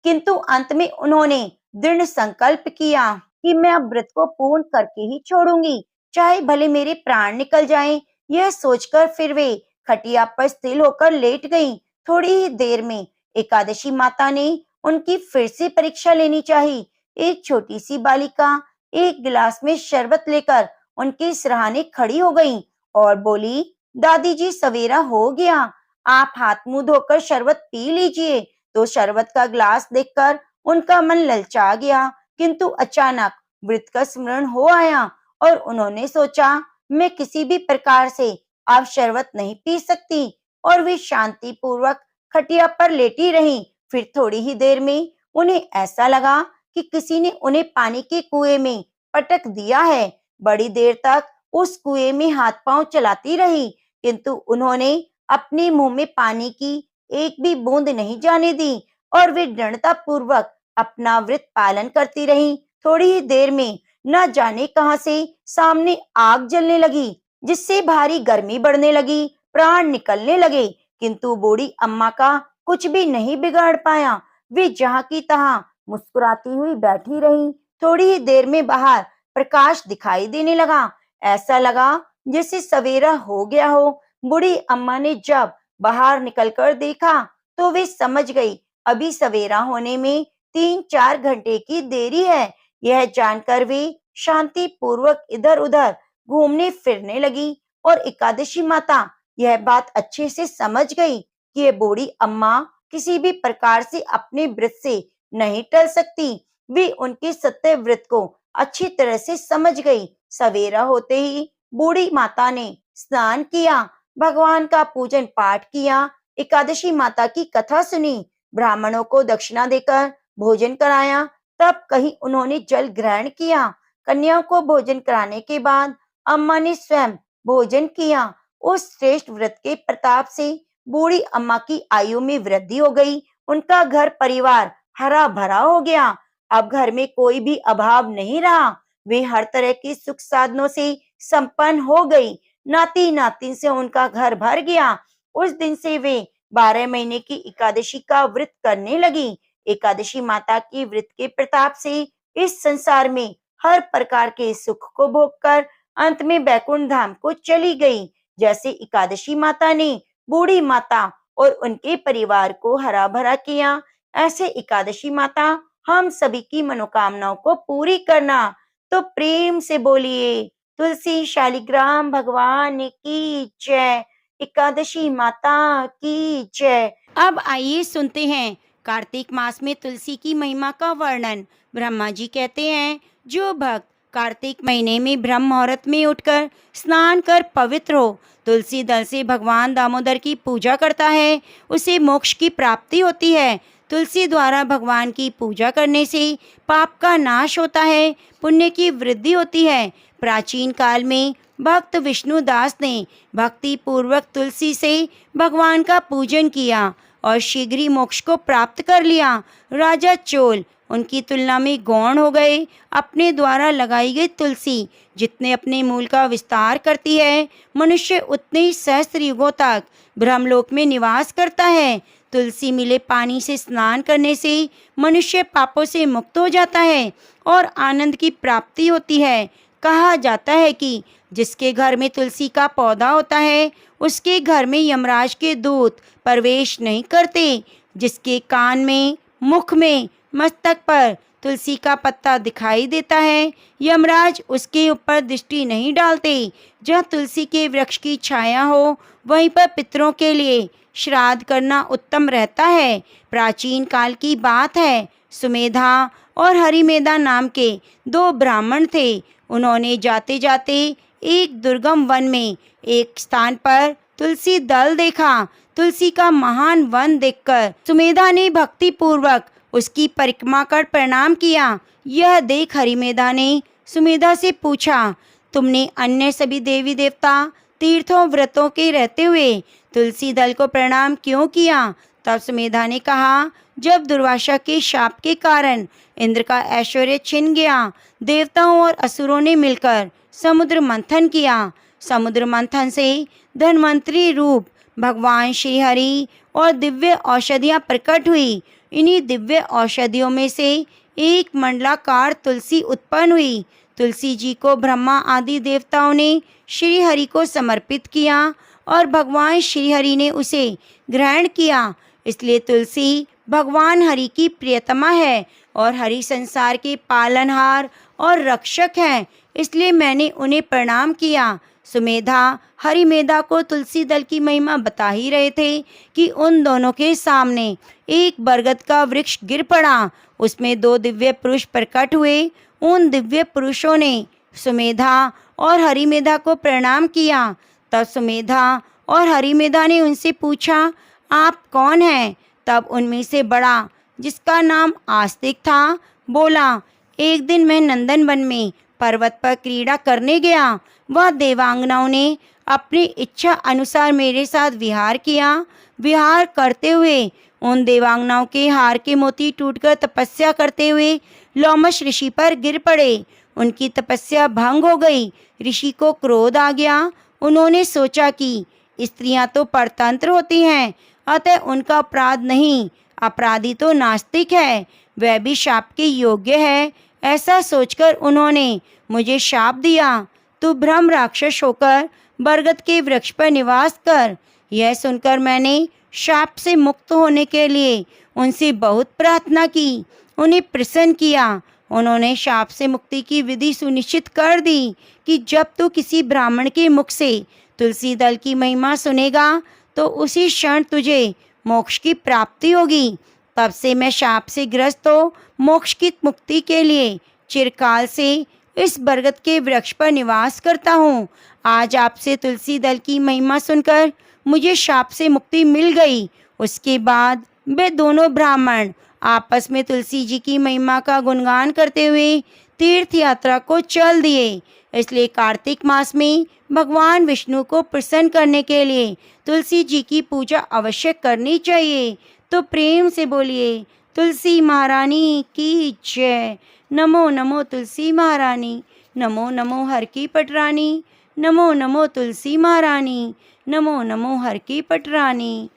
किंतु अंत में उन्होंने दृढ़ संकल्प किया कि मैं अब व्रत को पूर्ण करके ही छोड़ूंगी, चाहे भले मेरे प्राण निकल जाएं। यह सोचकर फिर वे खटिया पर स्थिर होकर लेट गईं। थोड़ी ही देर में एकादशी माता ने उनकी फिर से परीक्षा लेनी चाहिए। एक छोटी सी बालिका एक गिलास में शरबत लेकर उनके सिरहाने खड़ी हो गई और बोली, दादी जी सवेरा हो गया, आप हाथ मुंह धोकर शरबत पी लीजिए। तो शरबत का ग्लास देखकर उनका मन ललचा गया, किंतु अचानक व्रत का स्मरण हो आया और उन्होंने सोचा, मैं किसी भी प्रकार से अब शरबत नहीं पी सकती, और वे शांति पूर्वक खटिया पर लेटी रहीं। फिर थोड़ी ही देर में उन्हें ऐसा लगा कि किसी ने उन्हें पानी के कुएं में पटक दिया है। बड़ी देर तक उस कुएं में हाथ पांव चलाती रही, किंतु उन्होंने अपने मुंह में पानी की एक भी बूंद नहीं जाने दी और वे दृढ़ता पूर्वक अपना व्रत पालन करती रहीं। थोड़ी ही देर में न जाने कहां से सामने आग जलने लगी, जिससे भारी गर्मी बढ़ने लगी, प्राण निकलने लगे, किंतु बूढ़ी अम्मा का कुछ भी नहीं बिगाड़ पाया। वे जहां की तहां मुस्कुराती हुई बैठी रहीं। थोड़ी ही देर में बाहर प्रकाश दिखाई देने लगा। ऐसा लगा जैसे सवेरा हो गया हो। बूढ़ी अम्मा ने जब बाहर निकलकर देखा तो वे समझ गई, अभी सवेरा होने में 3-4 घंटे की देरी है। यह जानकर वे शांति पूर्वक इधर उधर घूमने फिरने लगी और एकादशी माता यह बात अच्छे से समझ गई कि ये बूढ़ी अम्मा किसी भी प्रकार से अपने व्रत से नहीं टल सकती। वे उनके सत्य व्रत को अच्छी तरह से समझ गई। सवेरा होते ही बूढ़ी माता ने स्नान किया, भगवान का पूजन पाठ किया, एकादशी माता की कथा सुनी, ब्राह्मणों को दक्षिणा देकर भोजन कराया, तब कहीं उन्होंने जल ग्रहण किया। कन्याओं को भोजन कराने के बाद अम्मा ने स्वयं भोजन किया। उस श्रेष्ठ व्रत के प्रताप से बूढ़ी अम्मा की आयु में वृद्धि हो गई। उनका घर परिवार हरा भरा हो गया। अब घर में कोई भी अभाव नहीं रहा। वे हर तरह के सुख साधनों से संपन्न हो गई। नाती नातिन से उनका घर भर गया। उस दिन से वे 12 महीने की एकादशी का व्रत करने लगी। एकादशी माता की व्रत के प्रताप से इस संसार में हर प्रकार के सुख को भोगकर अंत में बैकुंठ धाम को चली गई। जैसे एकादशी माता ने बूढ़ी माता और उनके परिवार को हरा भरा किया, ऐसे एकादशी माता हम सभी की मनोकामनाओं को पूरी करना। तो प्रेम से बोलिए, तुलसी शालिग्राम भगवान की जय, एकादशी माता की जय। अब आइए सुनते हैं कार्तिक मास में तुलसी की महिमा का वर्णन। ब्रह्मा जी कहते हैं, जो भक्त कार्तिक महीने में ब्रह्म मुहूर्त में उठकर स्नान कर पवित्र हो, तुलसी दल से भगवान दामोदर की पूजा करता है, उसे मोक्ष की प्राप्ति होती है। तुलसी द्वारा भगवान की पूजा करने से पाप का नाश होता है, पुण्य की वृद्धि होती है। प्राचीन काल में भक्त विष्णुदास ने भक्ति पूर्वक तुलसी से भगवान का पूजन किया और शीघ्र ही मोक्ष को प्राप्त कर लिया। राजा चोल उनकी तुलना में गौण हो गए। अपने द्वारा लगाई गई तुलसी जितने अपने मूल का विस्तार करती है, मनुष्य उतने ही सहस्त्र युगों तक ब्रह्मलोक में निवास करता है। तुलसी मिले पानी से स्नान करने से मनुष्य पापों से मुक्त हो जाता है और आनंद की प्राप्ति होती है। कहा जाता है कि जिसके घर में तुलसी का पौधा होता है, उसके घर में यमराज के दूत प्रवेश नहीं करते। जिसके कान में, मुख में, मस्तक पर तुलसी का पत्ता दिखाई देता है, यमराज उसके ऊपर दृष्टि नहीं डालते। जहाँ तुलसी के वृक्ष की छाया हो, वहीं पर पितरों के लिए श्राद्ध करना उत्तम रहता है। प्राचीन काल की बात है, सुमेधा और हरिमेधा नाम के 2 ब्राह्मण थे। उन्होंने जाते जाते एक दुर्गम वन में एक स्थान पर तुलसी दल देखा। तुलसी का महान वन देखकर सुमेधा ने भक्ति पूर्वक उसकी परिक्रमा कर प्रणाम किया। यह देख हरिमेधा ने सुमेधा से पूछा, तुमने अन्य सभी देवी देवता तीर्थों व्रतों के रहते हुए तुलसी दल को प्रणाम क्यों किया? तब सुमेधा ने कहा, जब दुर्वासा के शाप के कारण इंद्र का ऐश्वर्य छिन गया, देवताओं और असुरों ने मिलकर समुद्र मंथन किया। समुद्र मंथन से धन्वंतरी रूप भगवान श्री हरि और दिव्य औषधियाँ प्रकट हुई। इन्हीं दिव्य औषधियों में से एक मंडलाकार तुलसी उत्पन्न हुई। तुलसी जी को ब्रह्मा आदि देवताओं ने श्री हरि को समर्पित किया और भगवान श्री हरि ने उसे ग्रहण किया। इसलिए तुलसी भगवान हरि की प्रियतमा है और हरि संसार के पालनहार और रक्षक हैं, इसलिए मैंने उन्हें प्रणाम किया। सुमेधा हरिमेधा को तुलसी दल की महिमा बता ही रहे थे कि उन दोनों के सामने एक बरगद का वृक्ष गिर पड़ा। उसमें 2 दिव्य पुरुष प्रकट हुए। उन दिव्य पुरुषों ने सुमेधा और हरिमेधा को प्रणाम किया। तब सुमेधा और हरिमेधा ने उनसे पूछा, आप कौन हैं? तब उनमें से बड़ा, जिसका नाम आस्तिक था, बोला, एक दिन मैं नंदन वन में पर्वत पर क्रीड़ा करने गया। वह देवांगनाओं ने अपनी इच्छा अनुसार मेरे साथ विहार किया। विहार करते हुए उन देवांगनाओं के हार के मोती टूटकर तपस्या करते हुए लोमश ऋषि पर गिर पड़े। उनकी तपस्या भंग हो गई। ऋषि को क्रोध आ गया। उन्होंने सोचा कि स्त्रियां तो परतंत्र होती हैं, अतः उनका अपराध नहीं, अपराधी तो नास्तिक है, वह भी शाप के योग्य है। ऐसा सोचकर उन्होंने मुझे शाप दिया, तू ब्रह्म राक्षस होकर बरगद के वृक्ष पर निवास कर। यह सुनकर मैंने शाप से मुक्त होने के लिए उनसे बहुत प्रार्थना की, उन्हें प्रसन्न किया। उन्होंने शाप से मुक्ति की विधि सुनिश्चित कर दी कि जब तू किसी ब्राह्मण के मुख से तुलसी दल की महिमा सुनेगा तो उसी क्षण तुझे मोक्ष की प्राप्ति होगी। तब से मैं शाप से ग्रस्त हो मोक्ष की मुक्ति के लिए चिरकाल से इस बरगद के वृक्ष पर निवास करता हूँ। आज आपसे तुलसी दल की महिमा सुनकर मुझे शाप से मुक्ति मिल गई। उसके बाद वे दोनों ब्राह्मण आपस में तुलसी जी की महिमा का गुणगान करते हुए तीर्थ यात्रा को चल दिए। इसलिए कार्तिक मास में भगवान विष्णु को प्रसन्न करने के लिए तुलसी जी की पूजा अवश्य करनी चाहिए। तो प्रेम से बोलिए, तुलसी महारानी की जय। नमो नमो तुलसी महारानी, नमो नमो हर की पटरानी, नमो नमो तुलसी महारानी, नमो नमो हर की पटरानी।